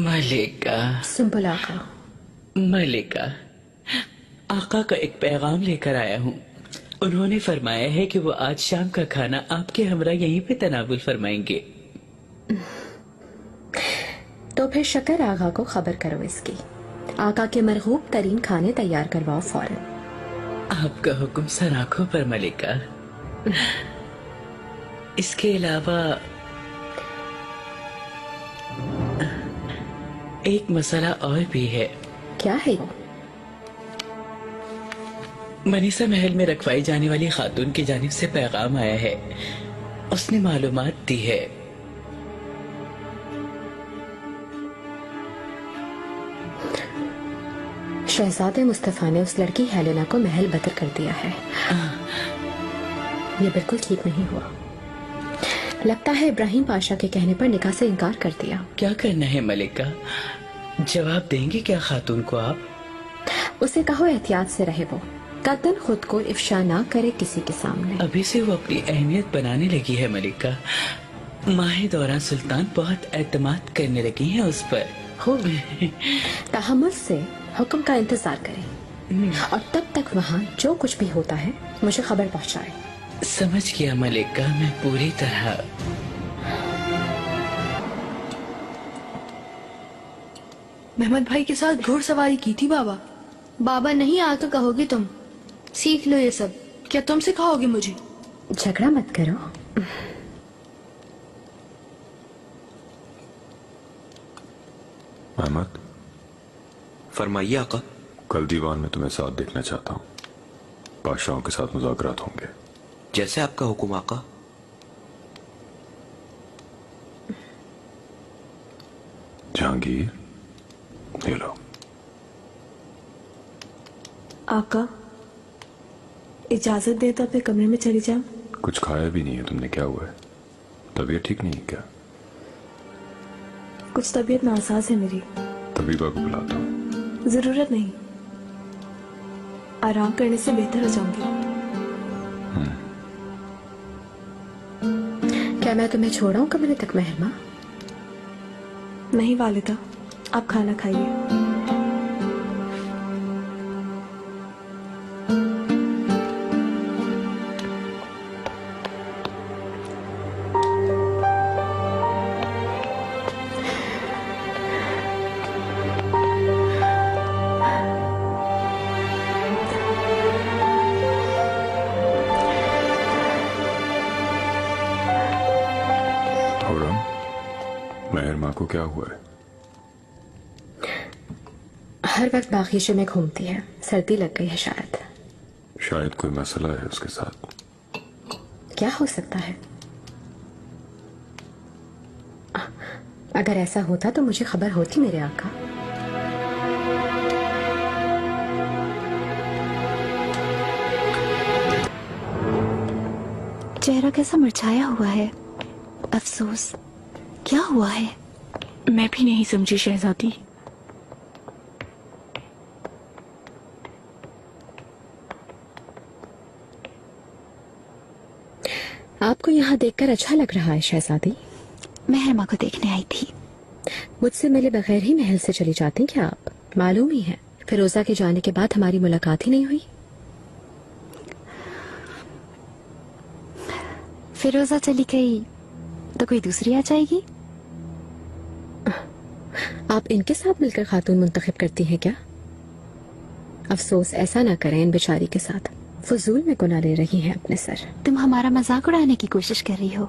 मलिका, सुंबुल आका। मलिका, आका का एक पैगाम लेकर आया हूँ। उन्होंने फरमाया है कि वो आज शाम का खाना आपके हमरा यहीं पे तनावुल फरमाएंगे। तो फिर शकर आगा को खबर करो इसकी। आका के मरगूब तरीन खाने तैयार करवाओ फौरन। आपका हुक्म सर आंखों पर मलिका। इसके अलावा एक मसला और भी है। क्या है? मनीषा महल में रखवाई जाने वाली खातून की जानिब से पैगाम आया है। उसने मालूमात दी है। शहजादे मुस्तफा ने उस लड़की हेलेना को महल बदर कर दिया है। ये बिल्कुल ठीक नहीं हुआ। लगता है इब्राहिम पाशा के कहने पर निकाह से इनकार कर दिया। क्या करना है मलिका? जवाब देंगे क्या खातून को आप? उसे कहो एहतियात से रहे, वो कतन खुद को इफ्शा ना करे किसी के सामने। अभी से वो अपनी अहमियत बनाने लगी है मलिका। माहे दौरान सुल्तान बहुत एतमाद करने लगी है उस पर। हो तहम्मुल से हुक्म का इंतजार करें और तब तक वहाँ जो कुछ भी होता है मुझे खबर पहुँचाए। समझ गया मलिका, मैं पूरी तरह। मेहमद भाई के साथ घुड़सवारी की थी बाबा। बाबा नहीं आकर कहोगे तुम, सीख लो ये सब। क्या तुम सिखाओगे मुझे? झगड़ा मत करो। अहमद, फरमाइए आका। कल दीवान में तुम्हें साथ देखना चाहता हूँ। बादशाहों के साथ मुज़ाकरात होंगे। जैसे आपका हुक्म आका। जहांगीर, ये लो। आका, इजाजत दे तो अपने कमरे में चली जाऊं। कुछ खाया भी नहीं है तुमने, क्या हुआ है? तबीयत ठीक नहीं है क्या? कुछ तबीयत नासाज है मेरी। तबीबा को बुलाता हूँ। जरूरत नहीं, आराम करने से बेहतर हो जाऊंगी। क्या मैं तुम्हें छोड़ाऊं कमरे तक मेहरमा? नहीं वालिदा, आप खाना खाइए। मेहरमा को क्या हुआ है? हर वक्त बागीचे में घूमती है, सर्दी लग गई है शायद। शायद कोई मसला है उसके साथ। क्या हो सकता है? अगर ऐसा होता तो मुझे खबर होती मेरे आका। चेहरा कैसा मुरझाया हुआ है। अफसोस, क्या हुआ है? मैं भी नहीं समझी शहजादी। आपको यहाँ देखकर अच्छा लग रहा है शहजादी? मेहरमा को देखने आई थी। मुझसे मिले बगैर ही महल से चली जाती क्या आप? मालूम ही है फिरोजा के जाने के बाद हमारी मुलाकात ही नहीं हुई। फिरोजा चली गई तो कोई दूसरी आ जाएगी। आप इनके साथ मिलकर खातून मुंतखब करती हैं क्या? अफसोस, ऐसा ना करें इन बेचारी के साथ। फजूल में गुनाह ले रही हैं अपने सर। तुम हमारा मजाक उड़ाने की कोशिश कर रही हो।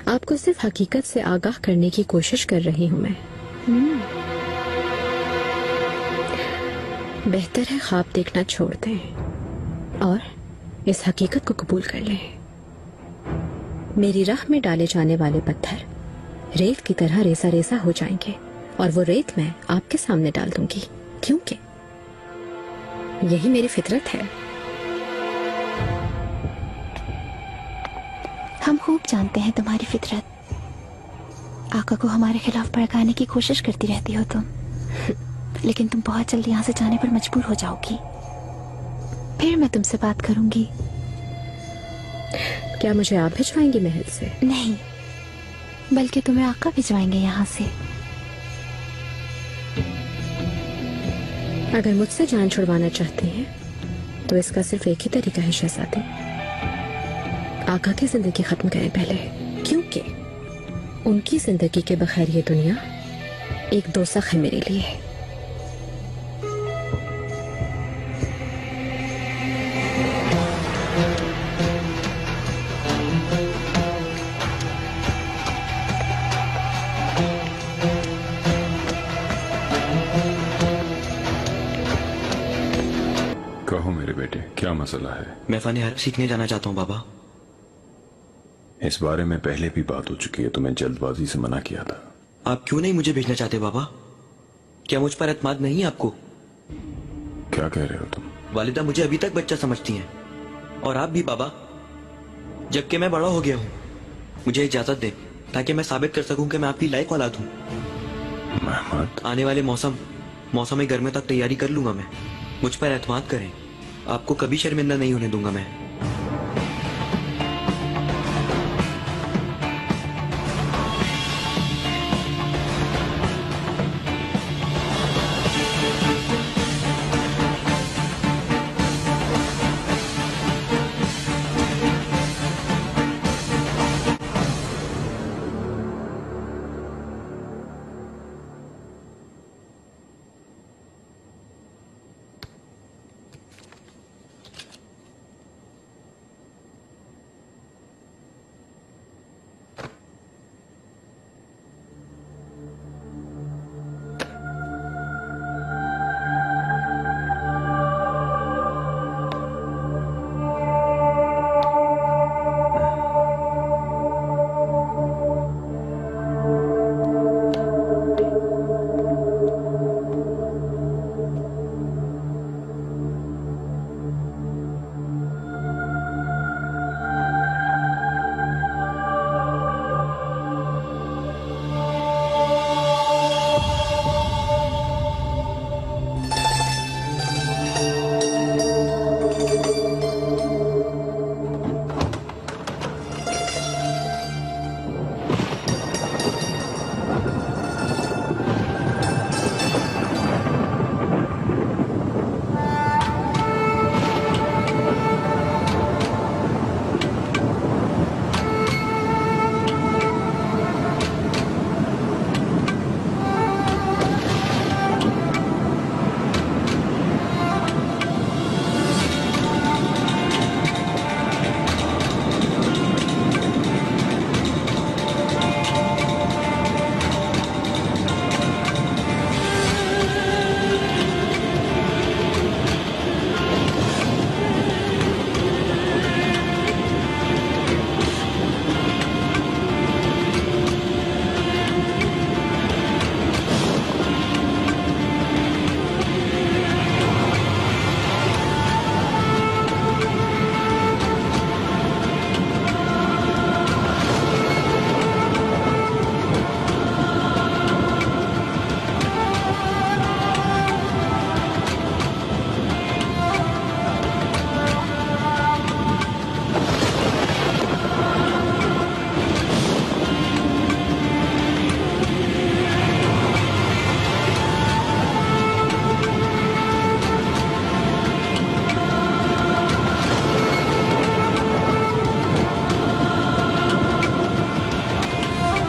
आपको सिर्फ हकीकत से आगाह करने की कोशिश कर रही हूँ मैं। बेहतर है ख्वाब देखना छोड़ दें और इस हकीकत को कबूल कर लें। मेरी राह में डाले जाने वाले पत्थर रेत की तरह रेसा रेसा हो जाएंगे और वो रेत मैं आपके सामने डाल दूंगी, क्योंकि यही मेरी फितरत है। हम खूब जानते हैं तुम्हारी फितरत। आका को हमारे खिलाफ भड़काने की कोशिश करती रहती हो तुम, लेकिन तुम बहुत जल्दी यहाँ से जाने पर मजबूर हो जाओगी। फिर मैं तुमसे बात करूंगी। क्या मुझे आप भिजवाएंगी महल से? नहीं, बल्कि तुम्हें आका भिजवाएंगे यहाँ से। अगर मुझसे जान छुड़वाना चाहते हैं तो इसका सिर्फ एक ही तरीका है शहजादे, आका की जिंदगी खत्म करें पहले, क्योंकि उनकी जिंदगी के बगैर ये दुनिया एक दोज़ख है मेरे लिए। कहो मेरे बेटे, क्या मसला है? मैं फन हर्ब सीखने जाना चाहता हूँ बाबा। इस बारे में पहले भी बात हो चुकी है, तुम्हें जल्दबाजी से मना किया था। आप क्यों नहीं मुझे भेजना चाहते बाबा? क्या मुझ पर एतमाद नहीं है आपको? क्या कह रहे हो तुम? वालिदा मुझे अभी तक बच्चा समझती हैं, और आप भी बाबा। जबकि मैं बड़ा हो गया हूँ, मुझे इजाजत दें ताकि मैं साबित कर सकूं कि मैं आपकी लायक औलाद हूँ। महमद, आने वाले मौसम गर्मियों तक तैयारी कर लूंगा मैं। मुझ पर एतमाद करें, आपको कभी शर्मिंदा नहीं होने दूंगा मैं।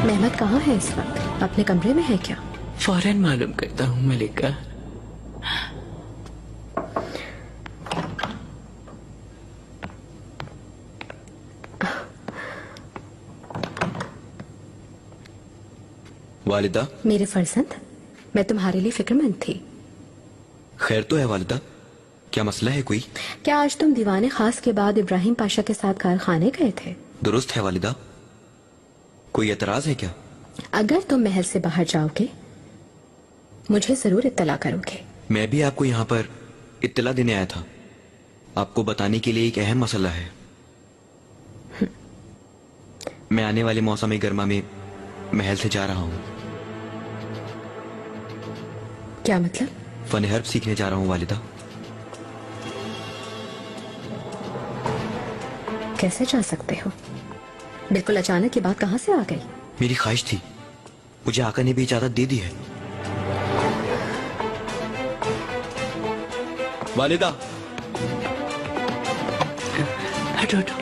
मेहमद कहाँ है इस वक्त? अपने कमरे में है क्या? फौरन मालूम करता हूँ मलिका। वालिदा, मेरे फर्जंद, मैं तुम्हारे लिए फिक्रमंद थी। खैर तो है वालिदा, क्या मसला है कोई? क्या आज तुम दीवाने खास के बाद इब्राहिम पाशा के साथ कारखाने गए थे? दुरुस्त है वालिदा, कोई एतराज है क्या? अगर तुम महल से बाहर जाओगे मुझे जरूर इत्तला करोगे। मैं भी आपको यहाँ पर इत्तला देने आया था। आपको बताने के लिए एक अहम मसला है। मैं आने वाले मौसम गर्मा में महल से जा रहा हूँ। क्या मतलब? फन हर्ब सीखने जा रहा हूँ वालिदा। कैसे जा सकते हो? बिल्कुल अचानक ये बात कहाँ से आ गई? मेरी ख्वाहिश थी, मुझे आका ने भी इजाजत दे दी है। वालिदा, हटो हटो।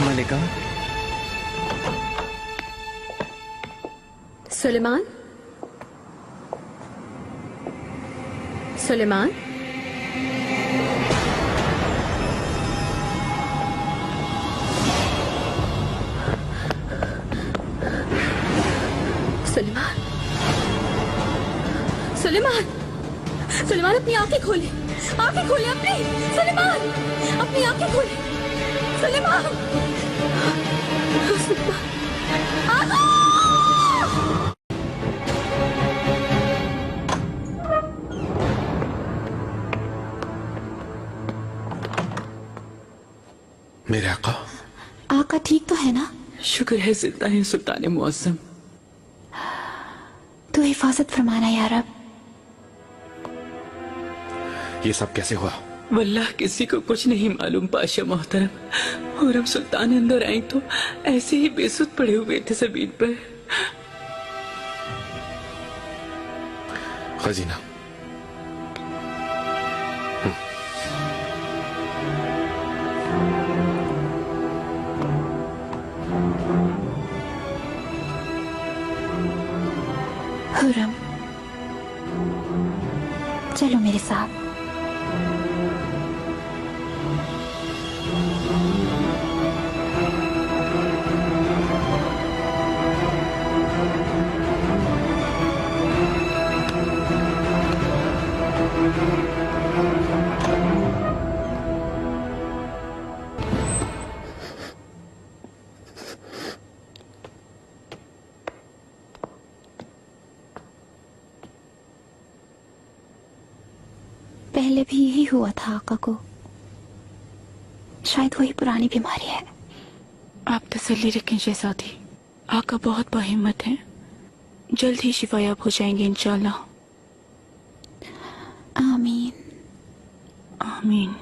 मलिका, सुलेमान, सुलेमान, सुलेमान, सुलेमान, सुलेमान अपनी आंखें खोले, आंखें खोले अपनी, सुलेमान, अपनी आंखें खोले, सुलेमान, मेरे आका, आका ठीक तो है ना? शुक्र है जिंदा है सुल्तान मुअज्जम। तू हिफाजत फरमाना या रब। ये सब कैसे हुआ? वल्लाह किसी को कुछ नहीं मालूम पाशा मोहतरम। और अब सुल्तान अंदर आई तो ऐसे ही बेसुध पड़े हुए थे जमीन पर। खजीना, हुर्रम, चलो मेरे साथ। पहले भी यही हुआ था आका को। शायद वही पुरानी बीमारी है। आप तसल्ली रखें शहजादी, आका बहुत बाहिम्मत हैं। जल्द ही शिफायाब हो जाएंगे इंशाल्लाह। आमीन। आमीन।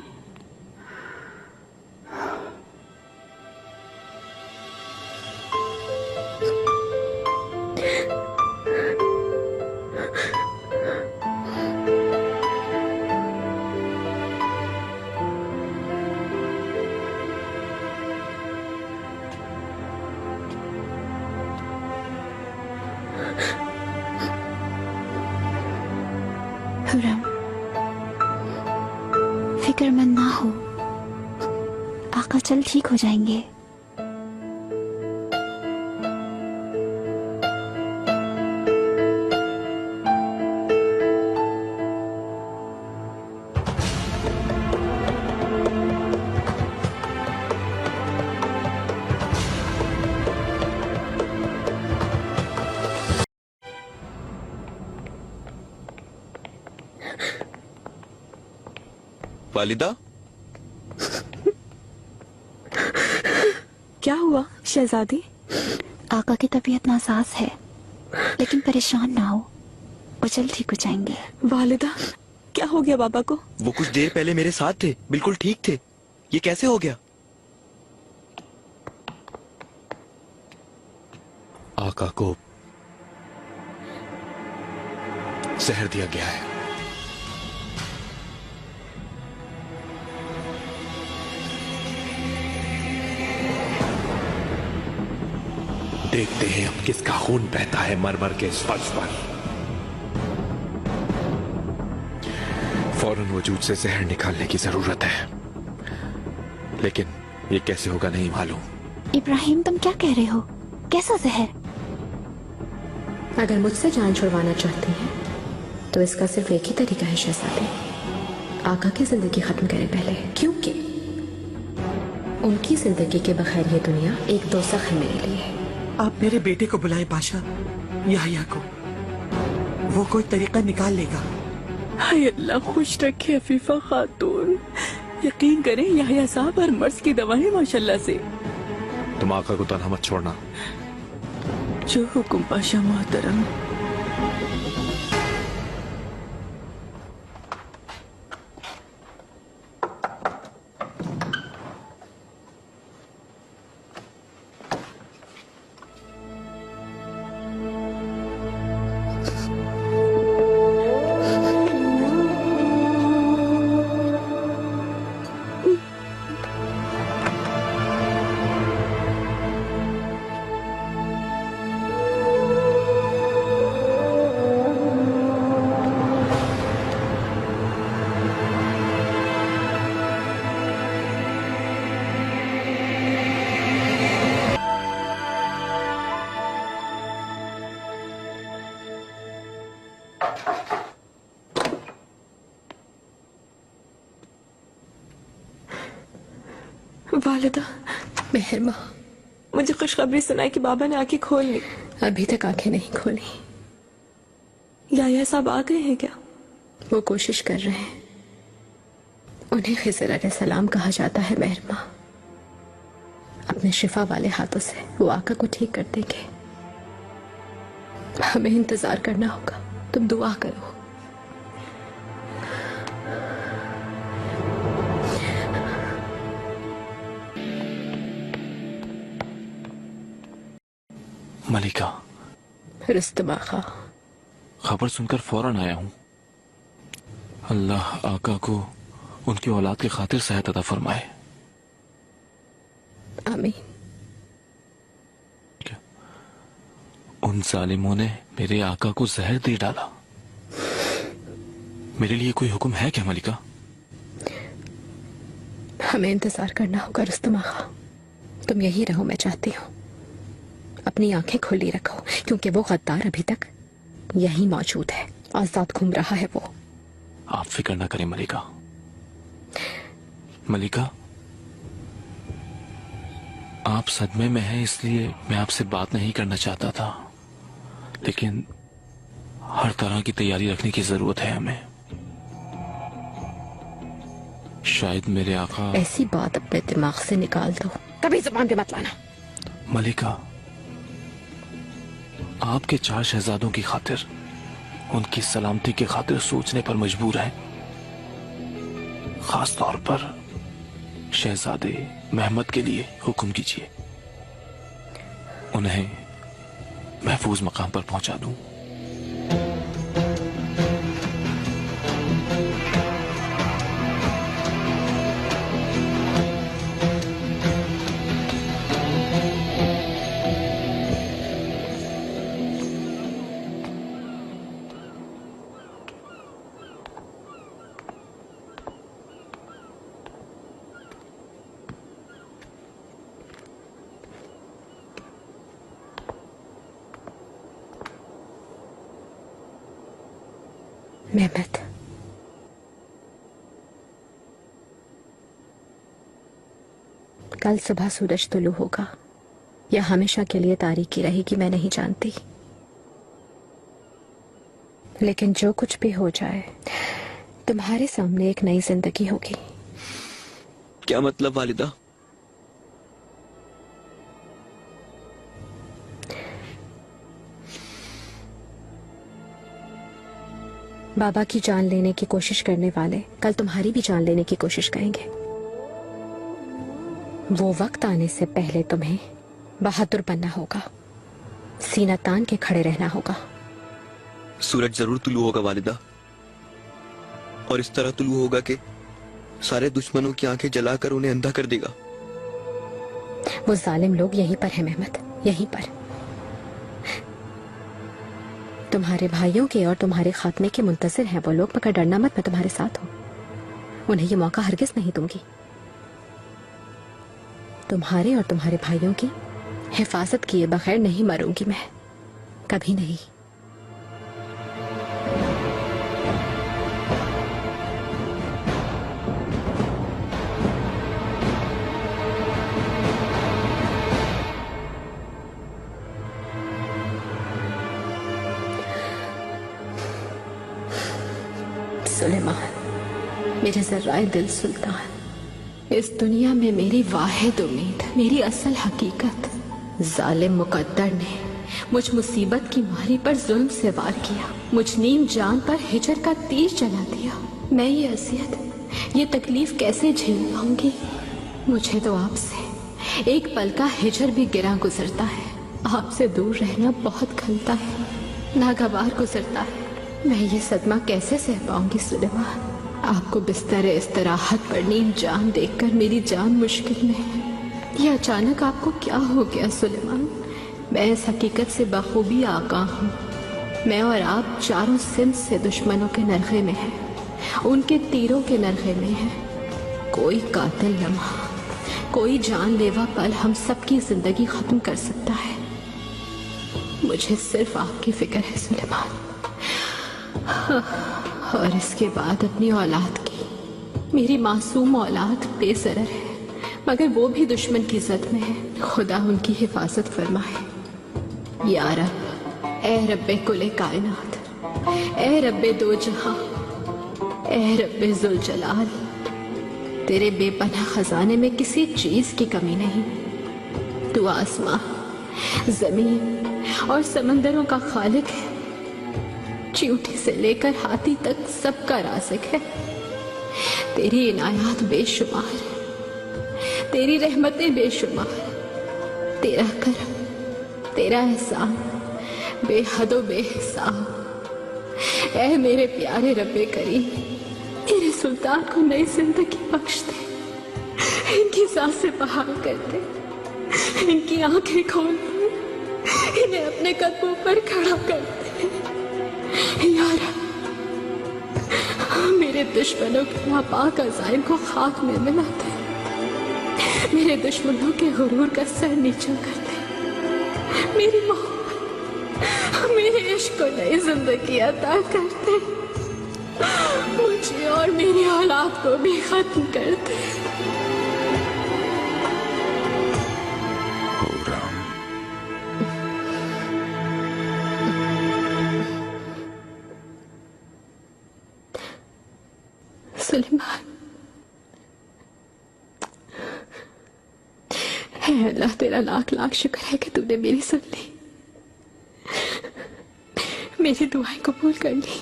हुर्रम, फिक्रमंद ना हो, आका जल्द ठीक हो जाएंगे। वालिदा, क्या हुआ शहजादी? आका की तबीयत नासाज है, लेकिन परेशान ना हो, वो जल्द ठीक हो जाएंगे। वालिदा, क्या हो गया बाबा को? वो कुछ देर पहले मेरे साथ थे, बिल्कुल ठीक थे। ये कैसे हो गया? आका को जहर दिया गया है। देखते हैं अब किसका खून बहता है मरमर के इस फर्श पर। फौरन वजूद से जहर निकालने की जरूरत है, लेकिन ये कैसे होगा नहीं मालूम। इब्राहिम, तुम क्या कह रहे हो? कैसा जहर? अगर मुझसे जान छुड़वाना चाहती हैं तो इसका सिर्फ एक ही तरीका है शहजादे, आका की जिंदगी खत्म करें पहले, क्योंकि उनकी जिंदगी के बगैर ये दुनिया एक दोज़ख है मेरे लिए। आप मेरे बेटे को बुलाए पाशा, याहिया को। वो कोई तरीका निकाल लेगा। हाय अल्लाह, खुश रखे अफीफा खातून। यकीन करें याहिया साहब हर मर्ज की दवा है माशाल्लाह से। तुम आका को तन्हा मत छोड़ना। जो हुकुम पाशा मोहतरम। वालिदा, मेहरमा, मुझे खुशखबरी सुनाई कि बाबा ने आंखें खोल ली। अभी तक आंखें नहीं खोली। याया साहब आ गए हैं क्या? वो कोशिश कर रहे हैं। उन्हें खिज़र अलैहिस्सलाम कहा जाता है मेहरमा। अपने शिफा वाले हाथों से वो आका को ठीक कर देंगे। हमें इंतजार करना होगा। तुम दुआ करो। मलिका, रुस्तम आका, खबर सुनकर फौरन आया हूं। अल्लाह आका को उनकी औलाद की खातिर सेहत अता फरमाए। आमीन। उन जालिमों ने मेरे आका को जहर दे डाला। मेरे लिए कोई हुक्म है क्या मलिका? हमें इंतजार करना होगा रुस्तम आका। तुम यही रहो, मैं चाहती हूँ। अपनी आंखें खुली रखो, क्योंकि वो गद्दार अभी तक यही मौजूद है। आजाद घूम रहा है वो। आप फिक्र ना करें मलिका। मलिका, आप सदमे में हैं, इसलिए मैं आपसे बात नहीं करना चाहता था, लेकिन हर तरह की तैयारी रखने की जरूरत है हमें। शायद मेरे आका। ऐसी बात अपने दिमाग से निकाल दो, कभी जुबान पे मत लाना। मलिका, आपके 4 शहजादों की खातिर, उनकी सलामती की खातिर सोचने पर मजबूर है। खास तौर पर शहजादे महमद के लिए हुक्म कीजिए, उन्हें महफूज मकाम पर पहुंचा दूं। मेहमद, कल सुबह सूरज तुलू होगा या हमेशा के लिए तारीकी रहेगी, मैं नहीं जानती। लेकिन जो कुछ भी हो जाए, तुम्हारे सामने एक नई जिंदगी होगी। क्या मतलब वालिदा? बाबा की जान लेने की कोशिश करने वाले कल तुम्हारी भी जान लेने की कोशिश करेंगे। वो वक्त आने से पहले तुम्हें बहादुर बनना होगा, सीना तान के खड़े रहना होगा। सूरज जरूर तुलू होगा वालिदा, और इस तरह तुलू होगा कि सारे दुश्मनों की आंखें जलाकर उन्हें अंधा कर देगा। वो जालिम लोग यहीं पर है मेहमद, यहीं पर। तुम्हारे भाइयों के और तुम्हारे खात्मे के मुंतजिर हैं वो लोग, मगर डरना मत, मैं तुम्हारे साथ हूं। उन्हें ये मौका हरगिज नहीं दूंगी। तुम्हारे और तुम्हारे भाइयों की हिफाजत किए बगैर नहीं मरूंगी मैं, कभी नहीं। सुलेमान, मेरे जर्राए दिल सुल्तान, इस दुनिया में मेरी वाहिद उम्मीद, मेरी असल हकीकत। जालिम मुकद्दर ने मुझ मुसीबत की मारी पर जुल्म से वार किया, मुझ नीम जान पर हिजर का तीर चला दिया। मैं ये असियत, ये तकलीफ कैसे झेल पाऊंगी? मुझे तो आपसे एक पल का हिजर भी गिरा गुजरता है। आपसे दूर रहना बहुत खलता है, नागवार गुजरता है। मैं ये सदमा कैसे सह पाऊंगी सुलेमान? आपको बिस्तर इस्तराहत पर नीम जान देखकर मेरी जान मुश्किल में है। ये अचानक आपको क्या हो गया सुलेमान? मैं इस हकीकत से बखूबी आगाह हूँ। मैं और आप चारों सिंध से दुश्मनों के नरखे में हैं, उनके तीरों के नरखे में हैं। कोई कातिल लम्हा, कोई जानलेवा पल हम सबकी जिंदगी खत्म कर सकता है। मुझे सिर्फ आपकी फिक्र है सुलेमान, और इसके बाद अपनी औलाद की। मेरी मासूम औलाद बेसरर है, मगर वो भी दुश्मन की जद में है। खुदा उनकी हिफाजत फरमाए। या रब, ए रब्बे कुले कायनात, ए रब्बे दो जहां, ए रब्बे जुल जलाल, तेरे बेपनाह खजाने में किसी चीज की कमी नहीं। तू आसमां, जमीन और समंदरों का खालिक है। चींटी से लेकर हाथी तक सबका राज़िक है। तेरी इनायात बेशुमार, तेरी रहमतें बेशुमार, तेरा करम, तेरा एहसान बेहदो बेहिसाब। ऐ मेरे प्यारे रब्बे करीम, मेरे सुल्तान को नई जिंदगी बख्श दे। इनकी सांसें बहाल कर दे, इनकी आंखें खोल दे, इन्हें अपने कदमों पर खड़ा कर दे। यार, मेरे दुश्मनों के नापाक अज़ाइम को खाक में मिला दे। मेरे दुश्मनों के गुरूर का सर नीचा कर दे। मेरी मोहब्बत, मेरे इश्क को नई जिंदगी अता कर दे। मुझे और मेरी औलाद को भी खत्म कर दे। सुलेमान, है अल्लाह, तेरा लाख लाख शुक्र है कि तूने मेरी सुन ली, मेरी दुआएं कबूल कर ली।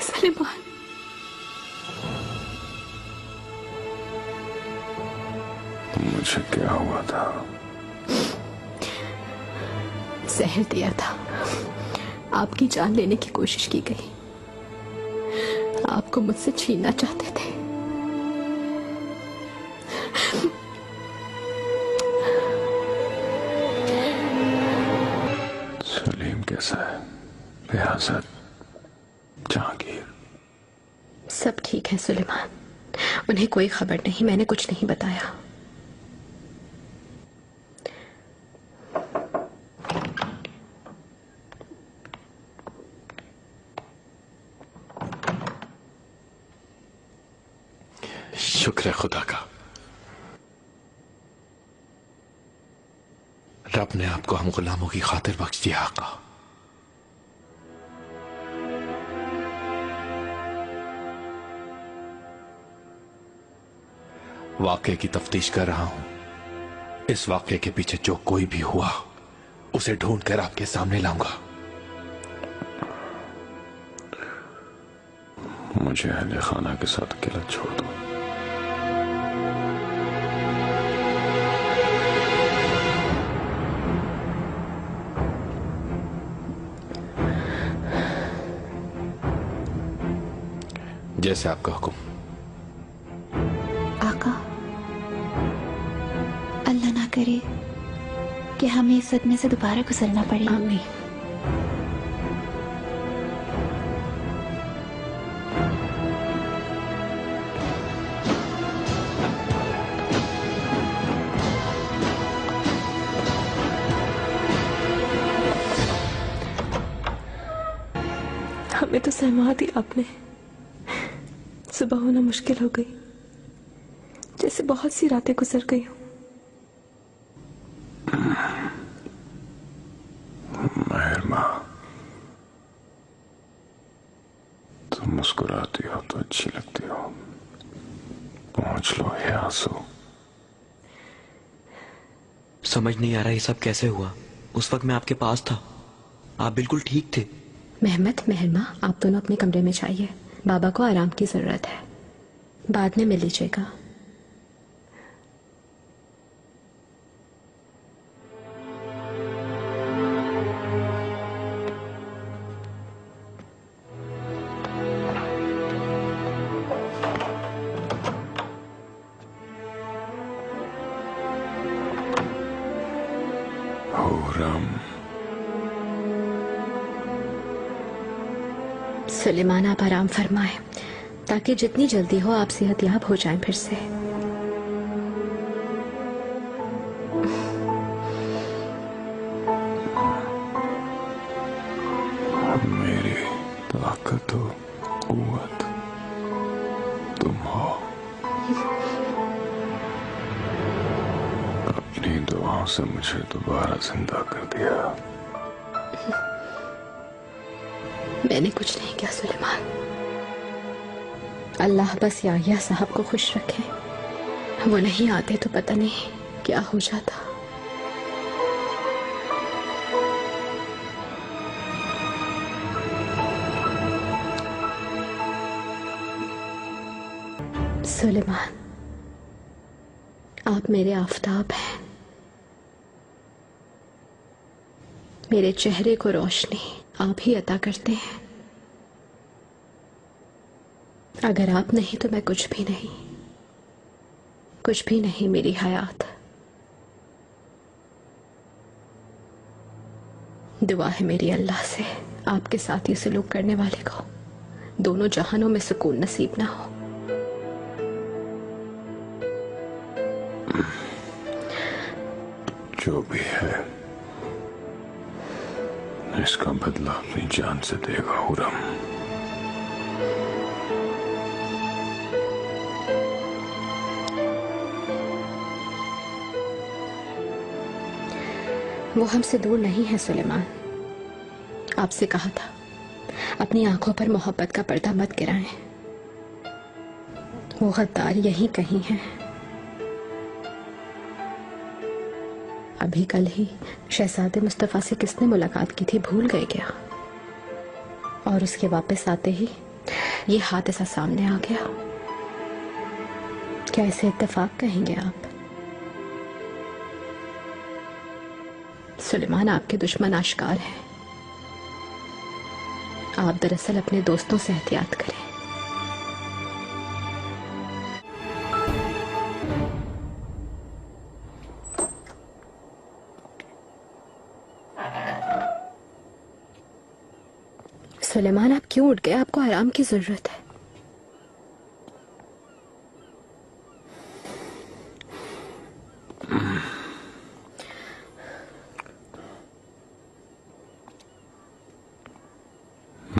सुलेमान, मुझे क्या हुआ था? जहर दिया था। आपकी जान लेने की कोशिश की गई। आपको मुझसे छीनना चाहते थे। सलीम कैसा है? रियासत, जहांगीर सब ठीक है सुलेमान। उन्हें कोई खबर नहीं, मैंने कुछ नहीं बताया। शुक्र है खुदा का, रब ने आपको हम गुलामों की खातिर बख्श दिया। आका, वाकये की तफ्तीश कर रहा हूं। इस वाकये के पीछे जो कोई भी हुआ, उसे ढूंढकर आपके सामने लाऊंगा। मुझे अहले खाना के साथ अकेला छोड़ दो। जैसे आपका हुक्म। आका, अल्लाह ना करे कि हमें इस सदमे से दोबारा गुजरना पड़े। आमीन। हमें तो सहमा दी आपने। सुबह होना मुश्किल हो गई, जैसे बहुत सी रातें गुजर गई हूं। मेहरमा, तुम मुस्कुराती हो तो अच्छी लगती हो। पहुंच लो ये आंसू। समझ नहीं आ रहा ये सब कैसे हुआ। उस वक्त मैं आपके पास था, आप बिल्कुल ठीक थे। मेहमत, मेहरमा, आप दोनों अपने कमरे में जाइए। बाबा को आराम की जरूरत है, बाद में मिल लीजिएगा। हुर्रम, सुलेमान, आप आराम फरमाएं ताकि जितनी जल्दी हो आप सेहतयाब हो जाएं फिर से। मेरी ताकत हो, कुव्वत तुम हो। गुनाहों से मुझे दोबारा जिंदा कर दिया। मैंने कुछ नहीं किया सुलेमान। अल्लाह बस याहिया साहब को खुश रखे। वो नहीं आते तो पता नहीं क्या हो जाता। सुलेमान, आप मेरे आफताब हैं, मेरे चेहरे को रोशनी आप ही अता करते हैं। अगर आप नहीं तो मैं कुछ भी नहीं, कुछ भी नहीं मेरी हयात। दुआ है मेरी अल्लाह से आपके साथ ये सलूक करने वाले को दोनों जहानों में सुकून नसीब ना हो। जो भी है इसका बदला अपनी जान से देगा हुरम। वो हमसे दूर नहीं है सुलेमान। आपसे कहा था अपनी आंखों पर मोहब्बत का पर्दा मत गिराएं। वो गद्दार यहीं कहीं है। अभी कल ही शहजादे मुस्तफा से किसने मुलाकात की थी भूल गए क्या? और उसके वापस आते ही ये हादसा सामने आ गया। क्या इसे इत्तेफाक कहेंगे आप? सुलेमान, आपके दुश्मन आश्कार हैं। आप दरअसल अपने दोस्तों से एहतियात करें। सुलेमान, आप क्यों उठ गए? आपको आराम की जरूरत है।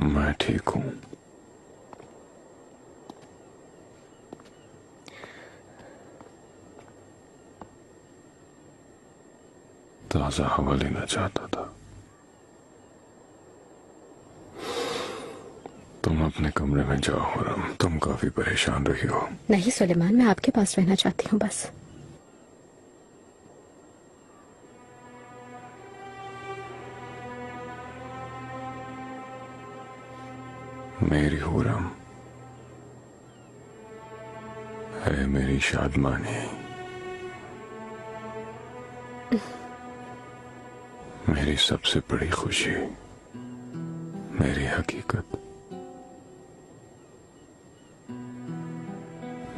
मैं ठीक हूं। ताजा हवा लेना चाहता था। तुम अपने कमरे में जाओ हुरम, तुम काफी परेशान रही हो। नहीं सुलेमान, मैं आपके पास रहना चाहती हूँ बस। मेरी हुरम है मेरी शादमानी, मेरी सबसे बड़ी खुशी, मेरी हकीकत।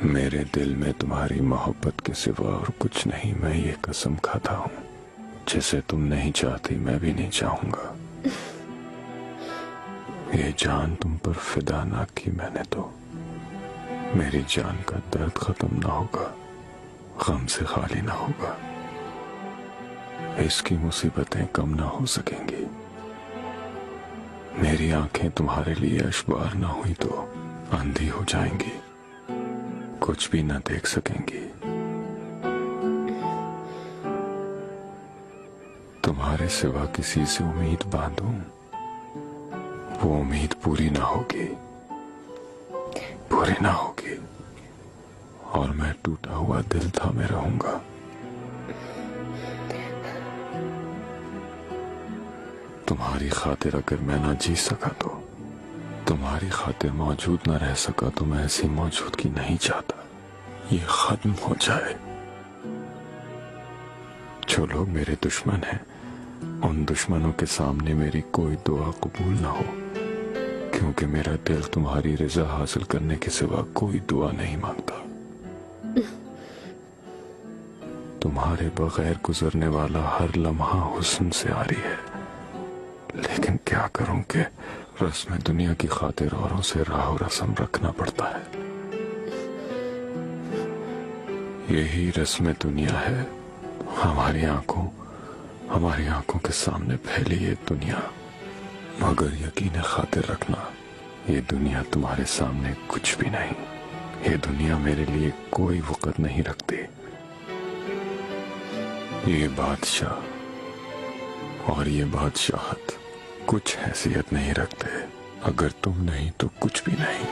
मेरे दिल में तुम्हारी मोहब्बत के सिवा और कुछ नहीं। मैं ये कसम खाता हूं, जिसे तुम नहीं चाहती मैं भी नहीं चाहूंगा। ये जान तुम पर फिदा ना की मैंने तो मेरी जान का दर्द खत्म ना होगा, गम से खाली ना होगा, इसकी मुसीबतें कम ना हो सकेंगी। मेरी आंखें तुम्हारे लिए अशबार ना हुई तो अंधी हो जाएंगी, कुछ भी ना देख सकेंगी। तुम्हारे सिवा किसी से उम्मीद बांधूं, वो उम्मीद पूरी ना होगी, पूरी ना होगी, और मैं टूटा हुआ दिल थामे रहूंगा। तुम्हारी खातिर अगर मैं ना जी सका तो, तुम्हारी खातिर मौजूद ना रह सका तो मैं ऐसी मौजूदगी नहीं चाहता। ये खत्म हो जाए। जो लोग मेरे दुश्मन हैं, उन दुश्मनों के सामने मेरी कोई दुआ कबूल ना हो, क्योंकि मेरा दिल तुम्हारी रजा हासिल करने के सिवा कोई दुआ नहीं मांगता। तुम्हारे बगैर गुजरने वाला हर लम्हा हुस्न से आ रही है, लेकिन क्या करूं कि रस्म दुनिया की खातिर औरों से राह रस्म रखना पड़ता है। यही रस्म दुनिया है, हमारी आंखों के सामने फैली ये दुनिया। मगर यकीन खातिर रखना, ये दुनिया तुम्हारे सामने कुछ भी नहीं। ये दुनिया मेरे लिए कोई वक़्त नहीं रखती। ये बादशाह और ये बादशाहत कुछ हैसियत नहीं रखते। अगर तुम नहीं तो कुछ भी नहीं।